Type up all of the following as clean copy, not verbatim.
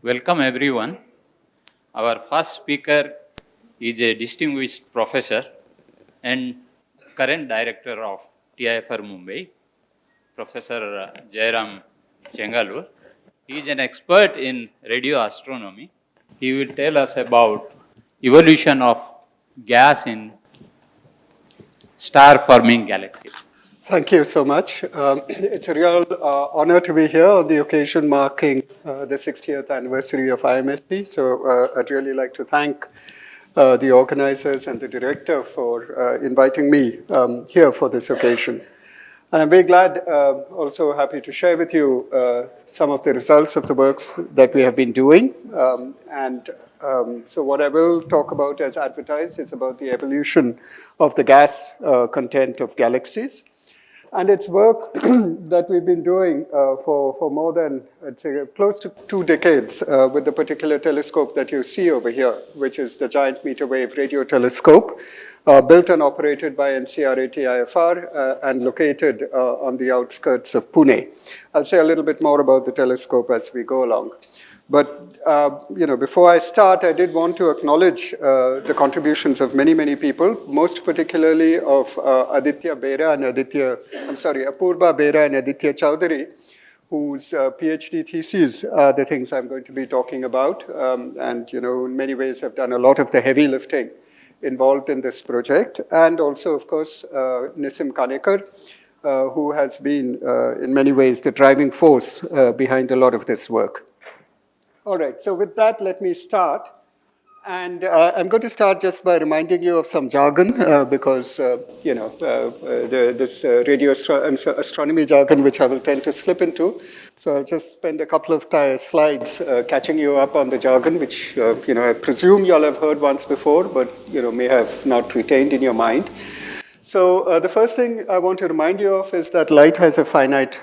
Welcome everyone. Our first speaker is a distinguished professor and current director of TIFR Mumbai, Professor Jayaram Chengalur. He is an expert in radio astronomy. He will tell us about evolution of gas in star-forming galaxies. Thank you so much. It's a real honor to be here on the occasion marking the 60th anniversary of IMSP. So I'd really like to thank the organizers and the director for inviting me here for this occasion. And I'm very glad, also happy to share with you some of the results of the works that we have been doing. So what I will talk about as advertised is about the evolution of the gas content of galaxies. And it's work that we've been doing for more than, I'd say, close to 2 decades with the particular telescope that you see over here, which is the Giant Meter Wave Radio Telescope, built and operated by NCRAT-IFR and located on the outskirts of Pune. I'll say a little bit more about the telescope as we go along. But before I start, I did want to acknowledge the contributions of many, many people, most particularly of Apurva Bera and Aditya Chowdhury, whose PhD theses are the things I'm going to be talking about, and in many ways have done a lot of the heavy lifting involved in this project, and also, of course, Nisim Kanekar, who has been, in many ways, the driving force behind a lot of this work. All right, so with that, let me start. And I'm going to start just by reminding you of some jargon, because, this radio astronomy jargon, which I will tend to slip into. So I'll just spend a couple of slides catching you up on the jargon, which, I presume you all have heard once before, but, may have not retained in your mind. So the first thing I want to remind you of is that light has a finite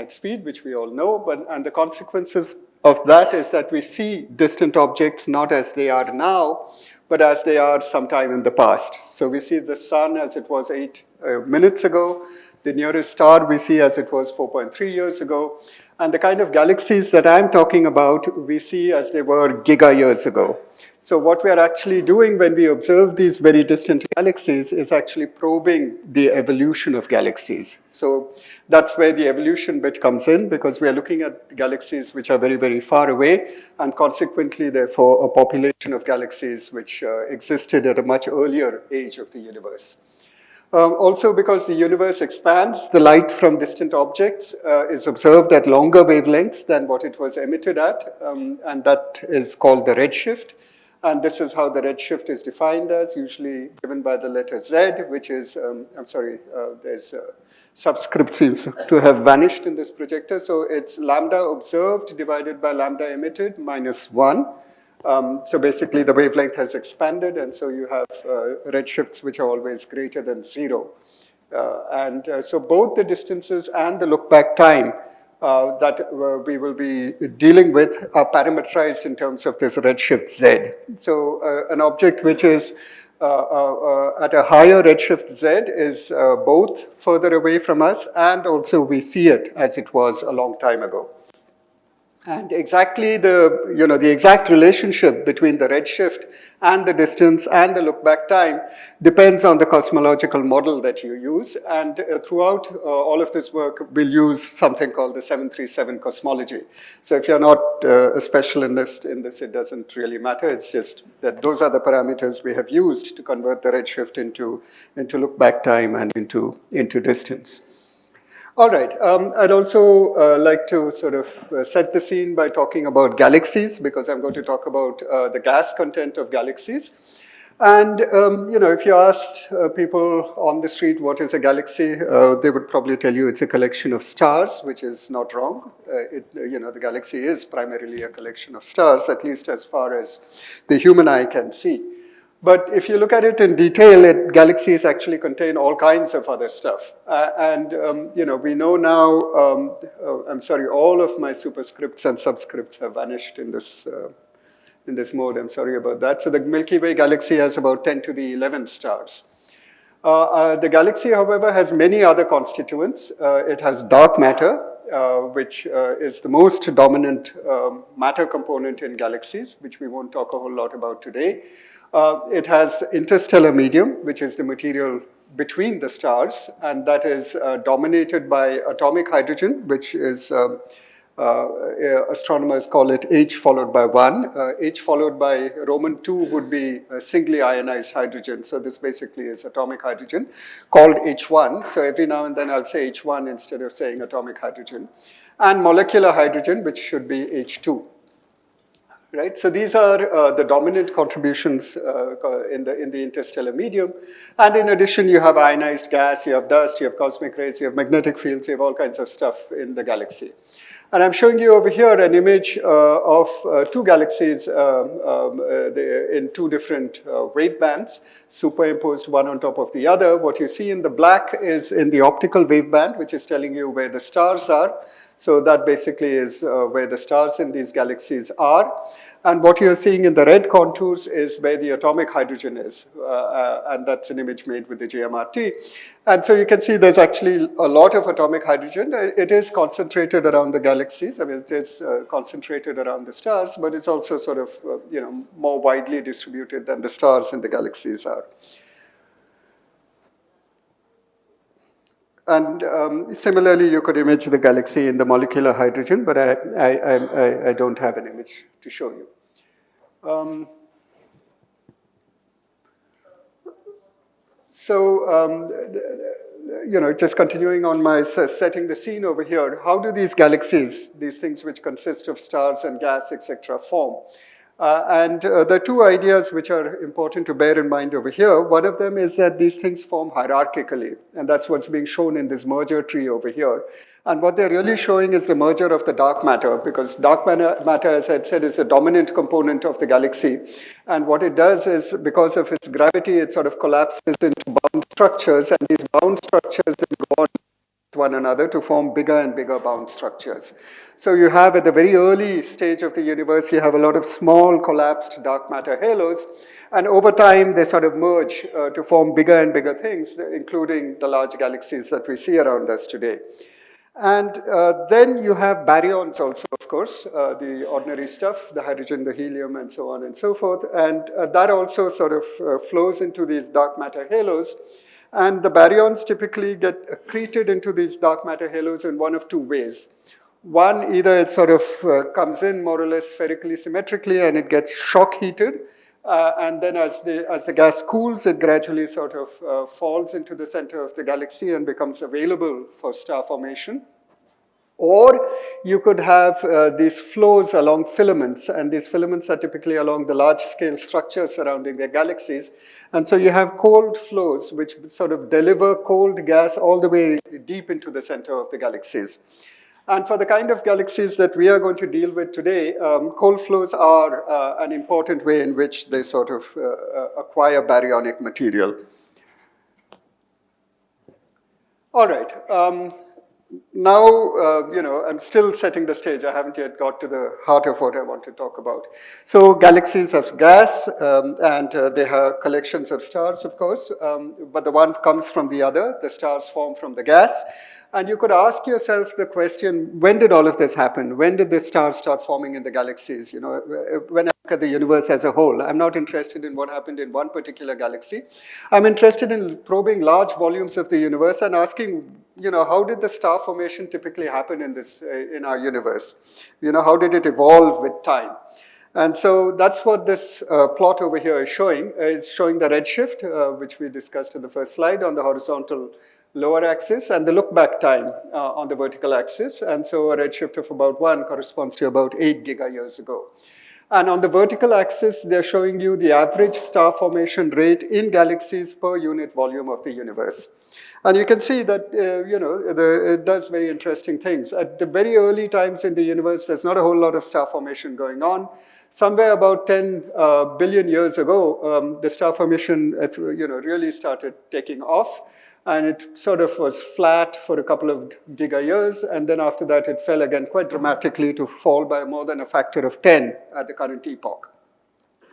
speed, which we all know, and the consequences of that is that we see distant objects not as they are now, but as they are sometime in the past. So we see the sun as it was 8 minutes ago, the nearest star we see as it was 4.3 years ago, and the kind of galaxies that I'm talking about we see as they were giga years ago. So what we are actually doing when we observe these very distant galaxies is actually probing the evolution of galaxies. So that's where the evolution bit comes in, because we are looking at galaxies which are very, very far away, and consequently, therefore, a population of galaxies which existed at a much earlier age of the universe. Also, because the universe expands, the light from distant objects is observed at longer wavelengths than what it was emitted at, and that is called the redshift. And this is how the redshift is defined as, usually given by the letter Z, which is, there's subscript seems to have vanished in this projector. So it's lambda observed divided by lambda emitted minus 1. So basically the wavelength has expanded, and so you have redshifts which are always greater than 0. So both the distances and the look-back time that we will be dealing with are parameterized in terms of this redshift Z. So an object which is at a higher redshift Z is both further away from us, and also we see it as it was a long time ago. And exactly the exact relationship between the redshift and the distance and the look-back time depends on the cosmological model that you use. And throughout all of this work, we'll use something called the 737 cosmology. So if you're not a specialist in this, it doesn't really matter. It's just that those are the parameters we have used to convert the redshift into look-back time and into distance. All right, I'd also like to sort of set the scene by talking about galaxies, because I'm going to talk about the gas content of galaxies. And, if you asked people on the street what is a galaxy, they would probably tell you it's a collection of stars, which is not wrong. The galaxy is primarily a collection of stars, at least as far as the human eye can see. But if you look at it in detail, galaxies actually contain all kinds of other stuff. We know now, all of my superscripts and subscripts have vanished in this mode. I'm sorry about that. So the Milky Way galaxy has about 10 to the 11 stars. The galaxy, however, has many other constituents. It has dark matter, which is the most dominant matter component in galaxies, which we won't talk a whole lot about today. It has interstellar medium, which is the material between the stars, and that is dominated by atomic hydrogen, which is astronomers call it H followed by 1. H followed by Roman 2 would be singly ionized hydrogen. So this basically is atomic hydrogen called H1. So every now and then I'll say H1 instead of saying atomic hydrogen. And molecular hydrogen, which should be H2. Right? So these are the dominant contributions in the interstellar medium. And in addition, you have ionized gas, you have dust, you have cosmic rays, you have magnetic fields, you have all kinds of stuff in the galaxy. And I'm showing you over here an image of two galaxies in two different wave bands, superimposed one on top of the other. What you see in the black is in the optical wave band, which is telling you where the stars are. So that basically is where the stars in these galaxies are. And what you're seeing in the red contours is where the atomic hydrogen is. And that's an image made with the GMRT. And so you can see there's actually a lot of atomic hydrogen. It is concentrated around the galaxies. I mean, it is concentrated around the stars, but it's also sort of, more widely distributed than the stars in the galaxies are. And similarly, you could image the galaxy in the molecular hydrogen, but I don't have an image to show you. Just continuing on my setting the scene over here, how do these galaxies, these things which consist of stars and gas, etc., form? There are two ideas which are important to bear in mind over here. One of them is that these things form hierarchically, and that's what's being shown in this merger tree over here. And what they're really showing is the merger of the dark matter, because dark matter, as I said, is a dominant component of the galaxy. And what it does is, because of its gravity, it sort of collapses into bound structures, and these bound structures then go on one another to form bigger and bigger bound structures. So you have, at the very early stage of the universe, you have a lot of small collapsed dark matter halos, and over time they sort of merge to form bigger and bigger things, including the large galaxies that we see around us today. And then you have baryons also, of course, the ordinary stuff, the hydrogen, the helium, and so on and so forth, and that also sort of flows into these dark matter halos. And the baryons typically get accreted into these dark matter halos in one of two ways. One, either it sort of comes in more or less spherically symmetrically and it gets shock heated, and then as the gas cools, it gradually sort of falls into the center of the galaxy and becomes available for star formation. Or you could have these flows along filaments, and these filaments are typically along the large-scale structures surrounding the galaxies. And so you have cold flows, which sort of deliver cold gas all the way deep into the center of the galaxies. And for the kind of galaxies that we are going to deal with today, cold flows are an important way in which they sort of acquire baryonic material. All right. Now, I'm still setting the stage. I haven't yet got to the heart of what I want to talk about. So galaxies have gas, and they have collections of stars, of course, but the one comes from the other. The stars form from the gas. And you could ask yourself the question, when did all of this happen? When did the stars start forming in the galaxies? When I look at the universe as a whole, I'm not interested in what happened in one particular galaxy. I'm interested in probing large volumes of the universe and asking, how did the star formation typically happen in our universe? How did it evolve with time? And so that's what this plot over here is showing. It's showing the redshift, which we discussed in the first slide, on the horizontal lower axis, and the look-back time on the vertical axis. And so a redshift of about 1 corresponds to about 8 giga-years ago. And on the vertical axis, they're showing you the average star formation rate in galaxies per unit volume of the universe. And you can see that, it does very interesting things. At the very early times in the universe, there's not a whole lot of star formation going on. Somewhere about 10 billion years ago, the star formation, really started taking off. And it sort of was flat for a couple of giga-years, and then after that it fell again quite dramatically to fall by more than a factor of 10 at the current epoch.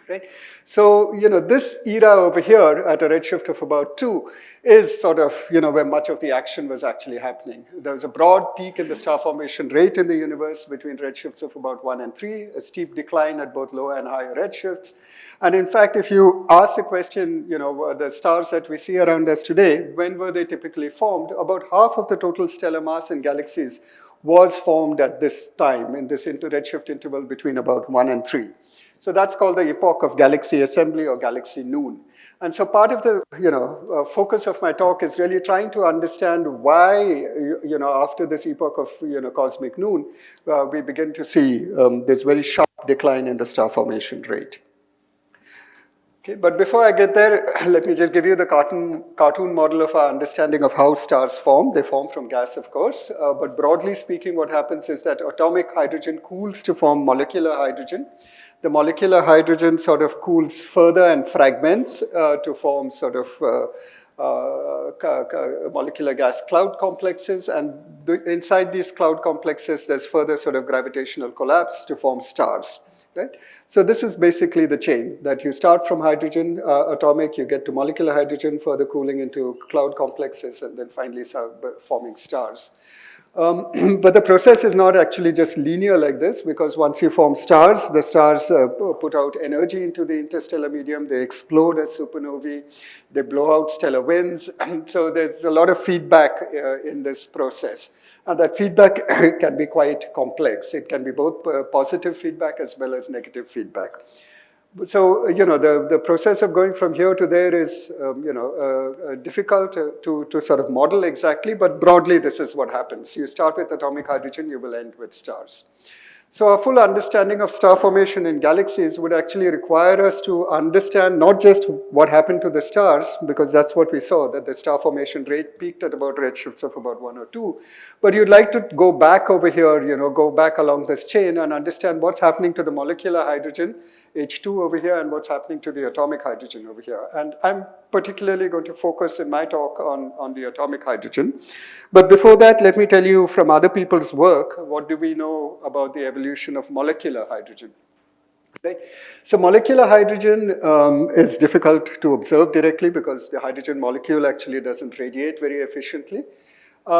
right? So, this era over here at a redshift of about 2 is sort of, where much of the action was actually happening. There was a broad peak in the star formation rate in the universe between redshifts of about 1 and 3, a steep decline at both lower and higher redshifts. And in fact, if you ask the question, the stars that we see around us today, when were they typically formed? About half of the total stellar mass in galaxies was formed at this time, in this redshift interval between about 1 and 3. So that's called the epoch of galaxy assembly or galaxy noon. And so part of the focus of my talk is really trying to understand why, after this epoch of cosmic noon, we begin to see this very sharp decline in the star formation rate. Okay, but before I get there, let me just give you the cartoon model of our understanding of how stars form. They form from gas, of course, but broadly speaking, what happens is that atomic hydrogen cools to form molecular hydrogen. The molecular hydrogen sort of cools further and fragments to form sort of molecular gas cloud complexes, and inside these cloud complexes, there's further sort of gravitational collapse to form stars. Right? So this is basically the chain, that you start from hydrogen atomic, you get to molecular hydrogen, further cooling into cloud complexes, and then finally forming stars. But the process is not actually just linear like this, because once you form stars, the stars put out energy into the interstellar medium, they explode as supernovae, they blow out stellar winds, so there's a lot of feedback in this process. And that feedback can be quite complex. It can be both positive feedback as well as negative feedback. So, the process of going from here to there is, difficult to sort of model exactly, but broadly this is what happens. You start with atomic hydrogen, you will end with stars. So a full understanding of star formation in galaxies would actually require us to understand not just what happened to the stars, because that's what we saw, that the star formation rate peaked at about redshifts of about 1 or 2, but you'd like to go back over here, go back along this chain and understand what's happening to the molecular hydrogen, H2 over here, and what's happening to the atomic hydrogen over here. And I'm particularly going to focus in my talk on the atomic hydrogen. But before that, let me tell you from other people's work, what do we know about the evolution of molecular hydrogen? Right? So molecular hydrogen is difficult to observe directly because the hydrogen molecule actually doesn't radiate very efficiently.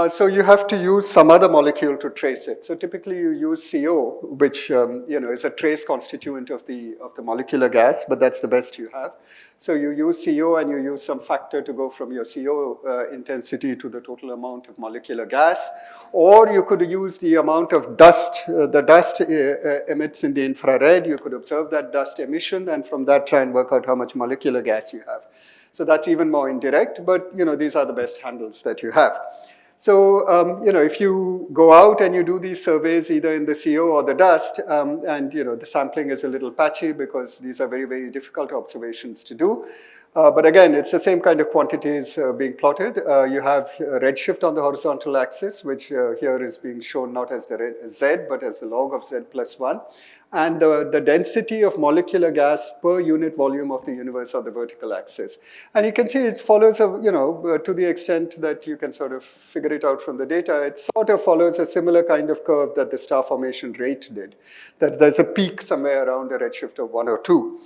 So you have to use some other molecule to trace it. So typically you use CO, which is a trace constituent of the molecular gas, but that's the best you have. So you use CO and you use some factor to go from your CO intensity to the total amount of molecular gas, or you could use the amount of dust. The dust emits in the infrared. You could observe that dust emission and from that try and work out how much molecular gas you have. So that's even more indirect, but these are the best handles that you have. So, if you go out and you do these surveys either in the CO or the dust, and, the sampling is a little patchy because these are very, very difficult observations to do. But again, it's the same kind of quantities being plotted. You have redshift on the horizontal axis, which here is being shown not as the Z, but as the log of Z plus 1. And the density of molecular gas per unit volume of the universe on the vertical axis. And you can see it follows, to the extent that you can sort of figure it out from the data, it sort of follows a similar kind of curve that the star formation rate did, that there's a peak somewhere around a redshift of 1 or 2.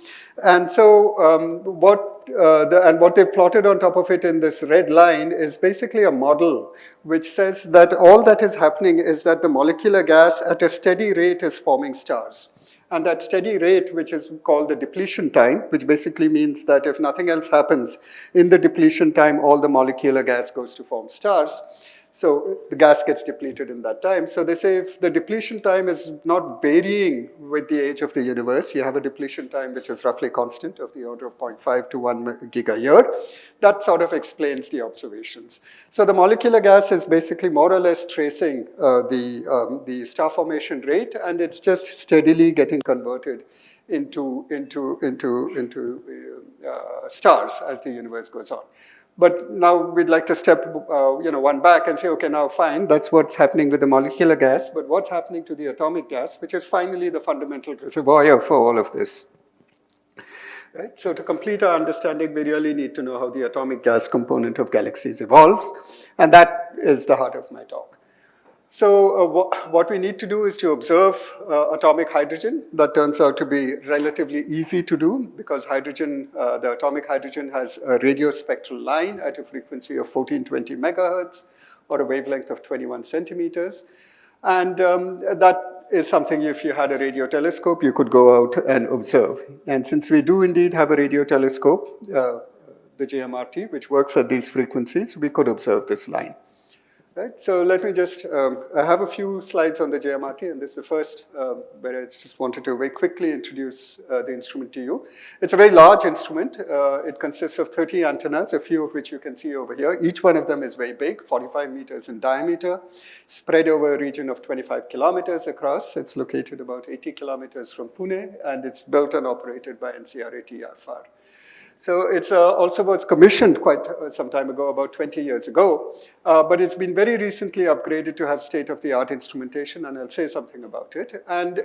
And so what they've plotted on top of it in this red line is basically a model which says that all that is happening is that the molecular gas at a steady rate is forming stars. And that steady rate, which is called the depletion time, which basically means that if nothing else happens, in the depletion time, all the molecular gas goes to form stars. So the gas gets depleted in that time. So they say if the depletion time is not varying with the age of the universe, you have a depletion time which is roughly constant of the order of 0.5 to 1 giga-year, that sort of explains the observations. So the molecular gas is basically more or less tracing the star formation rate, and it's just steadily getting converted into stars as the universe goes on. But now we'd like to step one back and say, okay, now fine, that's what's happening with the molecular gas, but what's happening to the atomic gas, which is finally the fundamental reservoir for all of this. Right? So to complete our understanding, we really need to know how the atomic gas component of galaxies evolves, and that is the heart of my talk. So what we need to do is to observe atomic hydrogen. That turns out to be relatively easy to do because hydrogen, the atomic hydrogen has a radiospectral line at a frequency of 1420 megahertz or a wavelength of 21 centimeters. And that is something, if you had a radio telescope, you could go out and observe. And since we do indeed have a radio telescope, the JMRT, which works at these frequencies, we could observe this line. Right, so let me just, I have a few slides on the JMRT, and this is the first where I just wanted to very quickly introduce the instrument to you. It's a very large instrument. It consists of 30 antennas, a few of which you can see over here. Each one of them is very big, 45 meters in diameter, spread over a region of 25 kilometers across. It's located about 80 kilometers from Pune, and it's built and operated by NCRAT-RFAR. So it's also was commissioned quite some time ago, about 20 years ago, but it's been very recently upgraded to have state-of-the-art instrumentation, and I'll say something about it. And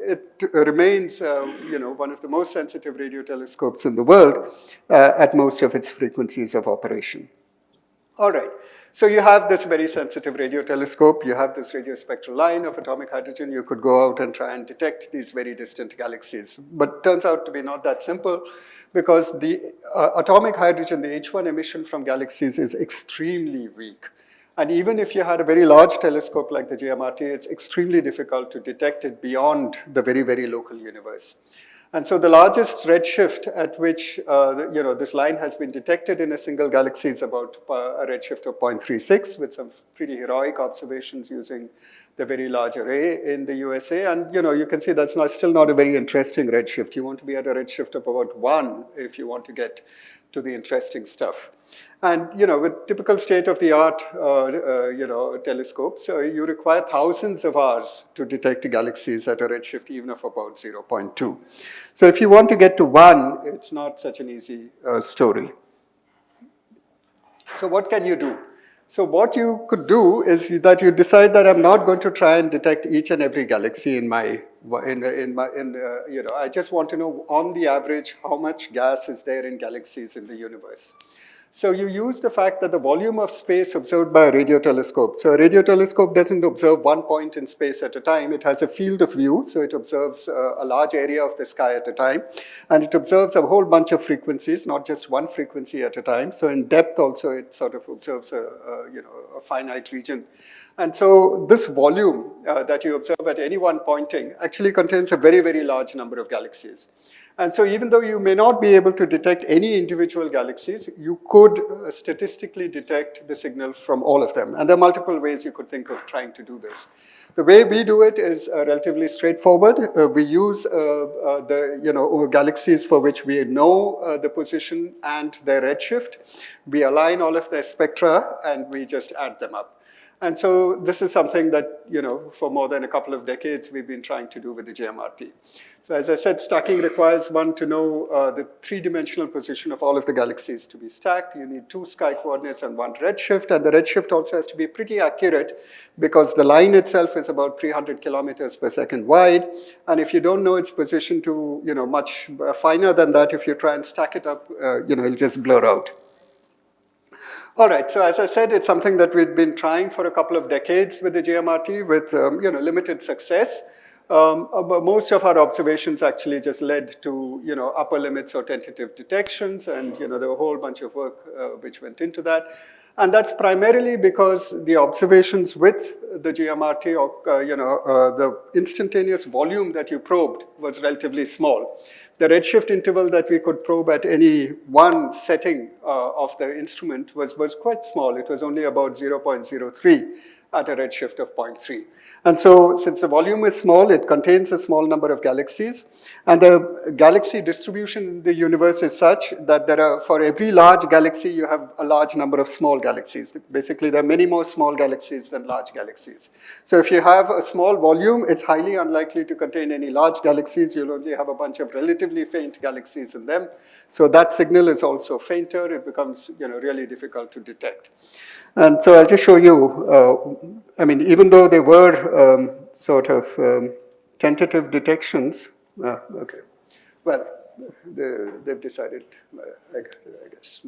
it remains, one of the most sensitive radio telescopes in the world at most of its frequencies of operation. All right. So you have this very sensitive radio telescope, you have this radio spectral line of atomic hydrogen, you could go out and try and detect these very distant galaxies. But it turns out to be not that simple because the atomic hydrogen, the H1 emission from galaxies is extremely weak. And even if you had a very large telescope like the JMRT, it's extremely difficult to detect it beyond the very, very local universe. And so the largest redshift at which this line has been detected in a single galaxy is about a redshift of 0.36 with some pretty heroic observations using the Very Large Array in the USA. And you can see that's still not a very interesting redshift. You want to be at a redshift of about 1 if you want to get to the interesting stuff. And with typical state-of-the-art telescopes, you require thousands of hours to detect galaxies at a redshift even of about 0.2. So if you want to get to 1, it's not such an easy story. So what can you do? So what you could do is that you decide that I'm not going to try and detect each and every galaxy I just want to know on the average how much gas is there in galaxies in the universe. So you use the fact that the volume of space observed by a radio telescope. So a radio telescope doesn't observe one point in space at a time. It has a field of view, so it observes a large area of the sky at a time. And it observes a whole bunch of frequencies, not just one frequency at a time. So in depth also, it sort of observes a finite region. And so this volume that you observe at any one pointing actually contains a very, very large number of galaxies. And so even though you may not be able to detect any individual galaxies, you could statistically detect the signal from all of them. And there are multiple ways you could think of trying to do this. The way we do it is relatively straightforward. We use the galaxies for which we know the position and their redshift. We align all of their spectra and we just add them up. And so this is something that, for more than a couple of decades, we've been trying to do with the JMRT. So as I said, stacking requires one to know the three-dimensional position of all of the galaxies to be stacked. You need 2 sky coordinates and 1 redshift, and the redshift also has to be pretty accurate because the line itself is about 300 kilometers per second wide, and if you don't know its position to, much finer than that, if you try and stack it up, it'll just blur out. All right, so as I said, it's something that we've been trying for a couple of decades with the JMRT with limited success. Most of our observations actually just led to upper limits or tentative detections, and there were a whole bunch of work which went into that. And that's primarily because the observations with the JMRT, the instantaneous volume that you probed was relatively small. The redshift interval that we could probe at any one setting of the instrument was quite small. It was only about 0.03 at a redshift of 0.3. And so since the volume is small, it contains a small number of galaxies. And the galaxy distribution in the universe is such that for every large galaxy, you have a large number of small galaxies. Basically, there are many more small galaxies than large galaxies. So if you have a small volume, it's highly unlikely to contain any large galaxies. You'll only have a bunch of relatively faint galaxies in them. So that signal is also fainter. It becomes really difficult to detect. And so I'll just show you, even though they were tentative detections, okay. Well, they've decided, I guess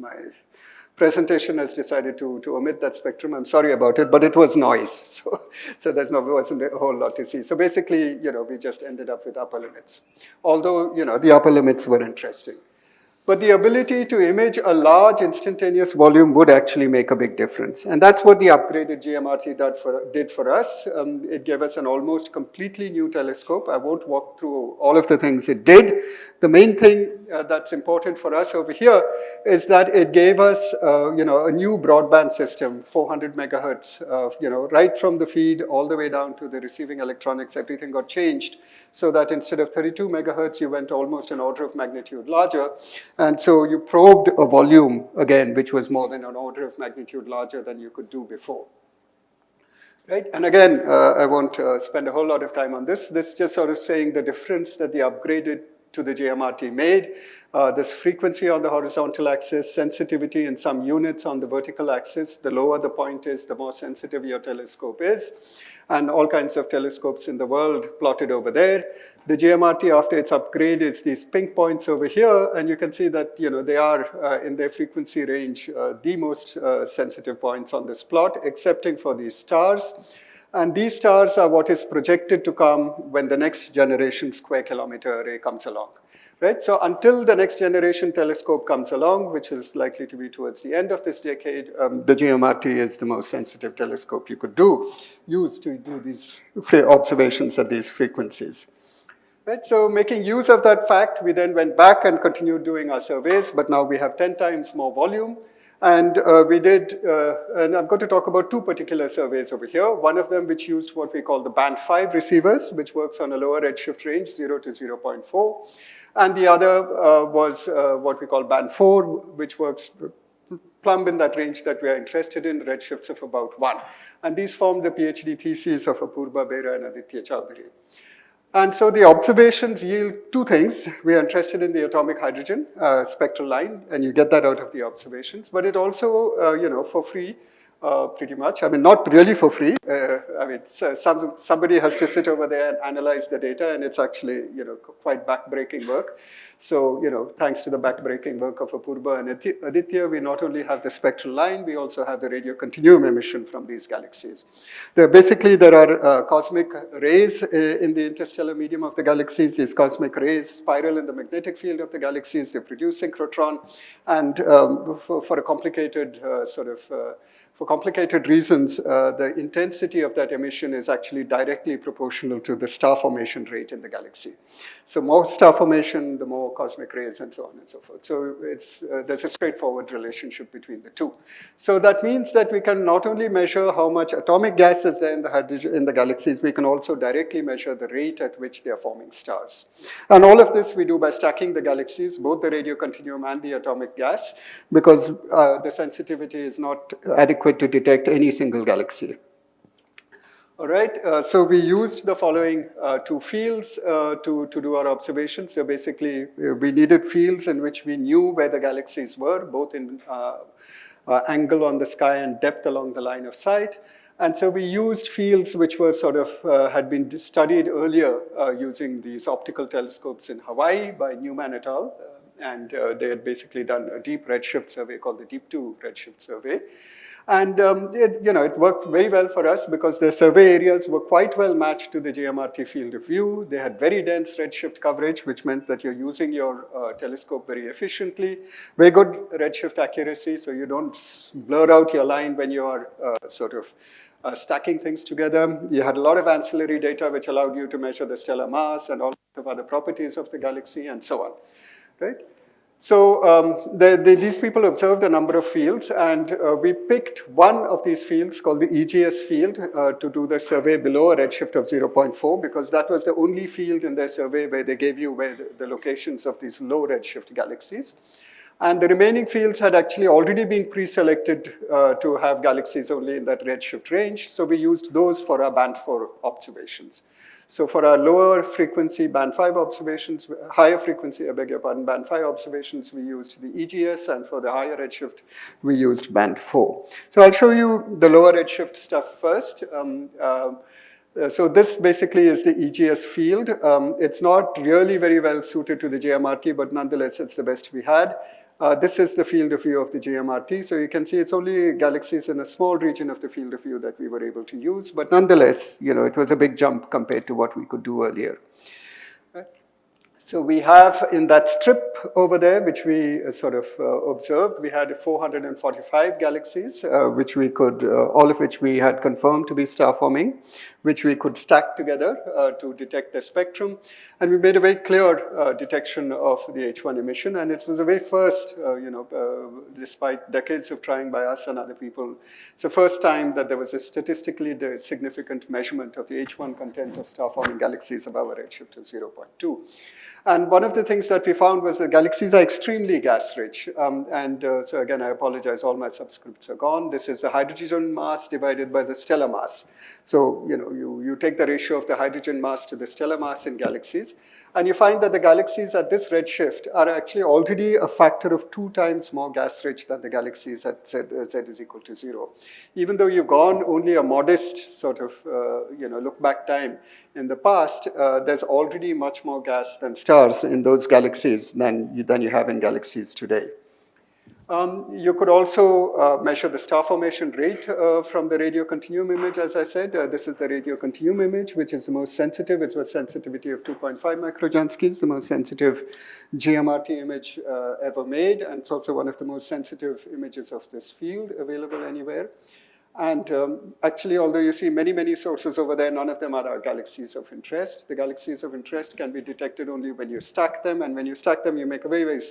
presentation has decided to omit that spectrum. I'm sorry about it, but it was noise. So wasn't a whole lot to see. So basically, we just ended up with upper limits. Although, the upper limits were interesting. But the ability to image a large instantaneous volume would actually make a big difference. And that's what the upgraded GMRT did for us. It gave us an almost completely new telescope. I won't walk through all of the things it did. The main thing that's important for us over here is that it gave us, a new broadband system, 400 megahertz, right from the feed all the way down to the receiving electronics, everything got changed so that instead of 32 megahertz, you went almost an order of magnitude larger. And so you probed a volume, again, which was more than an order of magnitude larger than you could do before. Right? And again, I won't spend a whole lot of time on this. This is just sort of saying the difference that the upgraded to the GMRT made. This frequency on the horizontal axis, sensitivity in some units on the vertical axis. The lower the point is, the more sensitive your telescope is. And all kinds of telescopes in the world plotted over there. The GMRT, after its upgrade, is these pink points over here, and you can see that they are in their frequency range the most sensitive points on this plot, excepting for these stars. And these stars are what is projected to come when the next generation square kilometer array comes along. Right? So until the next generation telescope comes along, which is likely to be towards the end of this decade, the GMRT is the most sensitive telescope you could use to do these observations at these frequencies. Right, so making use of that fact, we then went back and continued doing our surveys, but now we have 10 times more volume. And we did, and I'm going to talk about two particular surveys over here. One of them which used what we call the band 5 receivers, which works on a lower redshift range, 0 to 0.4. And the other was what we call band 4, which works plumb in that range that we are interested in, redshifts of about 1. And these formed the PhD theses of Apurva Bera and Aditya Chowdhury. And so the observations yield two things. We are interested in the atomic hydrogen spectral line, and you get that out of the observations. But it also, for free, pretty much. I mean, not really for free. Somebody has to sit over there and analyze the data, and it's actually, quite backbreaking work. So, thanks to the backbreaking work of Apurva and Aditya, we not only have the spectral line, we also have the radio continuum emission from these galaxies. There are cosmic rays in the interstellar medium of the galaxies. These cosmic rays spiral in the magnetic field of the galaxies. They produce synchrotron, and for a complicated for complicated reasons, the intensity of that emission is actually directly proportional to the star formation rate in the galaxy. So more star formation, the more cosmic rays, and so on and so forth. So there's a straightforward relationship between the two. So that means that we can not only measure how much atomic gas is there in the galaxies, we can also directly measure the rate at which they are forming stars. And all of this we do by stacking the galaxies, both the radio continuum and the atomic gas, because the sensitivity is not adequate to detect any single galaxy. All right, so we used the following two fields to do our observations. So basically, we needed fields in which we knew where the galaxies were, both in angle on the sky and depth along the line of sight. And so we used fields which were had been studied earlier using these optical telescopes in Hawaii by Newman et al. And they had basically done a deep redshift survey called the Deep 2 redshift survey. And it worked very well for us because the survey areas were quite well matched to the GMRT field of view. They had very dense redshift coverage, which meant that you're using your telescope very efficiently. Very good redshift accuracy, so you don't blur out your line when you are stacking things together. You had a lot of ancillary data which allowed you to measure the stellar mass and all of other properties of the galaxy and so on, right? So these people observed a number of fields, and we picked one of these fields called the EGS field to do the survey below a redshift of 0.4, because that was the only field in their survey where they gave you where the locations of these low redshift galaxies. And the remaining fields had actually already been pre-selected to have galaxies only in that redshift range, so we used those for our band 4 observations. So for our lower frequency band 5 observations, higher frequency, band 5 observations, we used the EGS, and for the higher redshift, we used band 4. So I'll show you the lower redshift stuff first. So this basically is the EGS field. It's not really very well suited to the GMRT, but nonetheless, it's the best we had. This is the field of view of the GMRT. So you can see it's only galaxies in a small region of the field of view that we were able to use. But nonetheless, it was a big jump compared to what we could do earlier. So we have in that strip over there, which we observed, we had 445 galaxies, which we could, all of which we had confirmed to be star forming, which we could stack together to detect the spectrum. And we made a very clear detection of the H1 emission. And it was the very first, despite decades of trying by us and other people, it's the first time that there was a statistically significant measurement of the H1 content of star forming galaxies above a redshift of 0.2. And one of the things that we found was that galaxies are extremely gas-rich. So again, I apologize, all my subscripts are gone. This is the hydrogen mass divided by the stellar mass. So, you take the ratio of the hydrogen mass to the stellar mass in galaxies, and you find that the galaxies at this redshift are actually already a factor of 2 times more gas-rich than the galaxies at z is equal to 0. Even though you've gone only a modest look-back time in the past, there's already much more gas than stars in those galaxies than you have in galaxies today. You could also measure the star formation rate from the radio continuum image, as I said. This is the radio continuum image, which is the most sensitive. It's a sensitivity of 2.5 microjanskis, the most sensitive GMRT image ever made. And it's also one of the most sensitive images of this field available anywhere. And actually, although you see many, many sources over there, none of them are our galaxies of interest. The galaxies of interest can be detected only when you stack them. And when you stack them, you make a very, very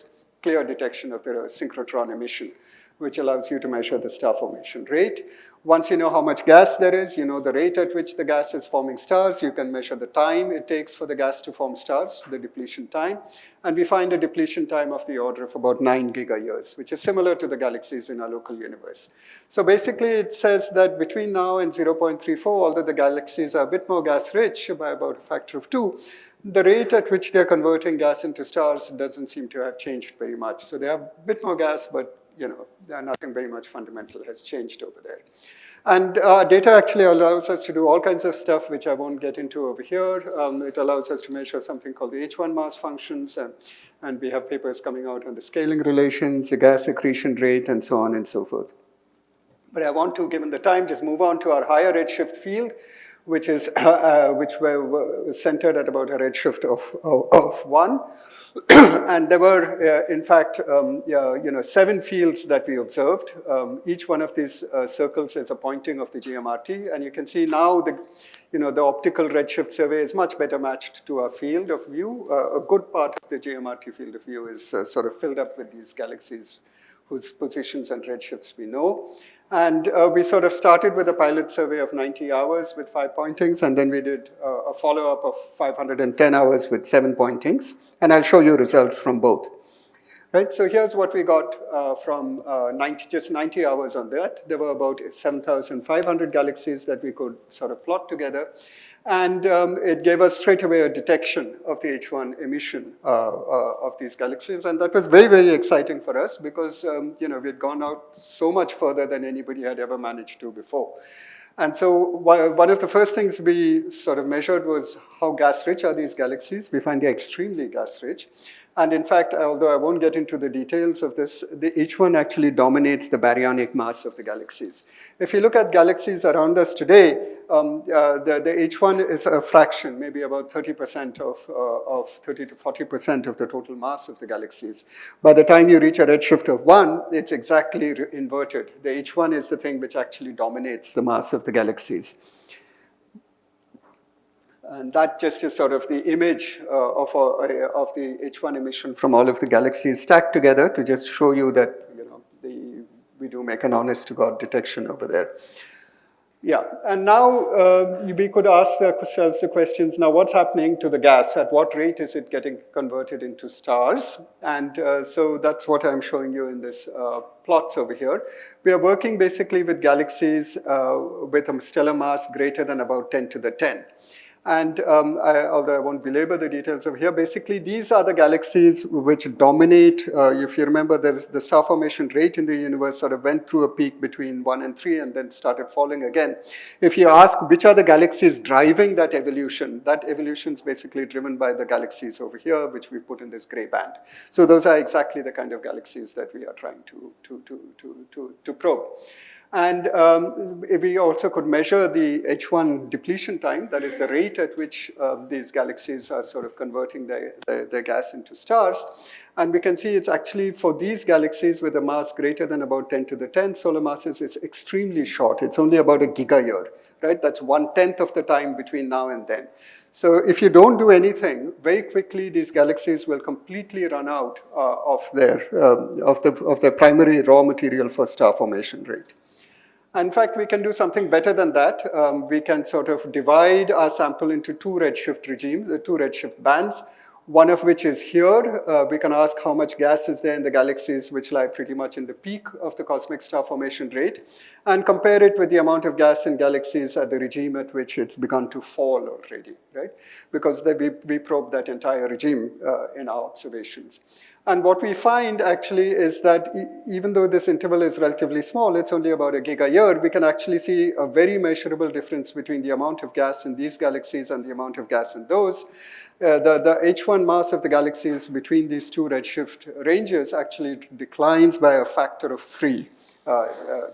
clear detection of the synchrotron emission, which allows you to measure the star formation rate. Once you know how much gas there is, you know the rate at which the gas is forming stars, you can measure the time it takes for the gas to form stars, the depletion time. And we find a depletion time of the order of about 9 gigayears, which is similar to the galaxies in our local universe. So basically, it says that between now and 0.34, although the galaxies are a bit more gas-rich by about a factor of 2, the rate at which they're converting gas into stars doesn't seem to have changed very much. So they have a bit more gas, but nothing very much fundamental has changed over there. And data actually allows us to do all kinds of stuff, which I won't get into over here. It allows us to measure something called the H1 mass functions, and we have papers coming out on the scaling relations, the gas accretion rate, and so on and so forth. But I want to, given the time, just move on to our higher redshift field, which were centered at about a redshift of 1. And there were, in fact, 7 fields that we observed. Each one of these circles is a pointing of the GMRT, and you can see now the optical redshift survey is much better matched to our field of view. A good part of the GMRT field of view is sort of filled up with these galaxies whose positions and redshifts we know. And we sort of started with a pilot survey of 90 hours with 5 pointings, and then we did a follow-up of 510 hours with 7 pointings. And I'll show you results from both. Right, so here's what we got from just 90 hours on that. There were about 7,500 galaxies that we could sort of plot together. And it gave us straight away a detection of the H1 emission of these galaxies. And that was very, very exciting for us because we'd gone out so much further than anybody had ever managed to before. And so one of the first things we sort of measured was how gas-rich are these galaxies. We find they're extremely gas-rich. And in fact, although I won't get into the details of this, the H1 actually dominates the baryonic mass of the galaxies. If you look at galaxies around us today, the H1 is a fraction, maybe about 30% of 30 to 40% of the total mass of the galaxies. By the time you reach a redshift of 1, it's exactly inverted. The H1 is the thing which actually dominates the mass of the galaxies. And that just is sort of the image of the H1 emission from all of the galaxies stacked together to just show you that we do make an honest-to-God detection over there. Yeah, and now we could ask ourselves the questions, now what's happening to the gas? At what rate is it getting converted into stars? And so that's what I'm showing you in this plots over here. We are working basically with galaxies with a stellar mass greater than about 10 to the 10. And although I won't belabor the details over here, basically these are the galaxies which dominate. If you remember, the star formation rate in the universe sort of went through a peak between 1 and 3 and then started falling again. If you ask which are the galaxies driving that evolution is basically driven by the galaxies over here, which we put in this gray band. So those are exactly the kind of galaxies that we are trying to probe. And we also could measure the H1 depletion time, that is the rate at which these galaxies are sort of converting their gas into stars. And we can see it's actually for these galaxies with a mass greater than about 10 to the 10 solar masses, it's extremely short. It's only about a giga-year, right? That's 1/10 of the time between now and then. So if you don't do anything, very quickly these galaxies will completely run out of their primary raw material for star formation rate. In fact, we can do something better than that. We can sort of divide our sample into two redshift regimes, two redshift bands, one of which is here. We can ask how much gas is there in the galaxies which lie pretty much in the peak of the cosmic star formation rate, and compare it with the amount of gas in galaxies at the regime at which it's begun to fall already, right? Because we probe that entire regime in our observations. And what we find actually is that even though this interval is relatively small, it's only about a giga-year, we can actually see a very measurable difference between the amount of gas in these galaxies and the amount of gas in those. The H1 mass of the galaxies between these two redshift ranges actually declines by a factor of 3.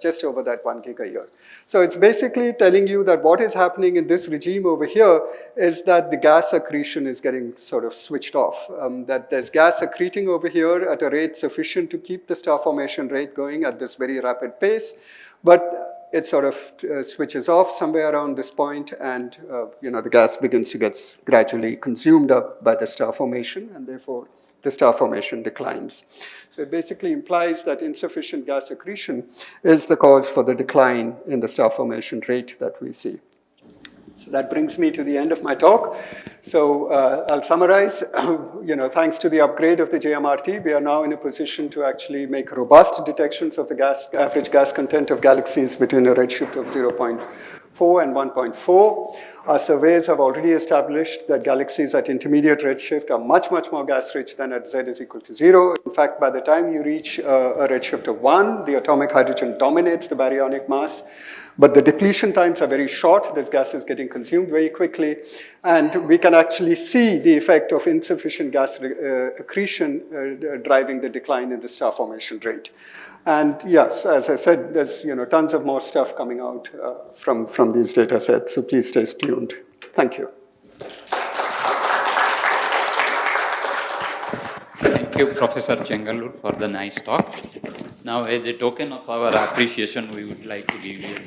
Just over that 1 giga-year. So it's basically telling you that what is happening in this regime over here is that the gas accretion is getting sort of switched off. That there's gas accreting over here at a rate sufficient to keep the star formation rate going at this very rapid pace, but it sort of switches off somewhere around this point, and the gas begins to get gradually consumed up by the star formation, and therefore the star formation declines. So it basically implies that insufficient gas accretion is the cause for the decline in the star formation rate that we see. So that brings me to the end of my talk. So I'll summarize. Thanks to the upgrade of the JMRT, we are now in a position to actually make robust detections of the average gas content of galaxies between a redshift of 0.4 and 1.4. Our surveys have already established that galaxies at intermediate redshift are much, much more gas-rich than at Z is equal to 0. In fact, by the time you reach a redshift of 1, the atomic hydrogen dominates the baryonic mass. But the depletion times are very short. This gas is getting consumed very quickly. And we can actually see the effect of insufficient gas accretion driving the decline in the star formation rate. And yes, as I said, there's tons of more stuff coming out from these data sets. So please stay tuned. Thank you. Thank you, Professor Chengalur, for the nice talk. Now, as a token of our appreciation, we would like to give you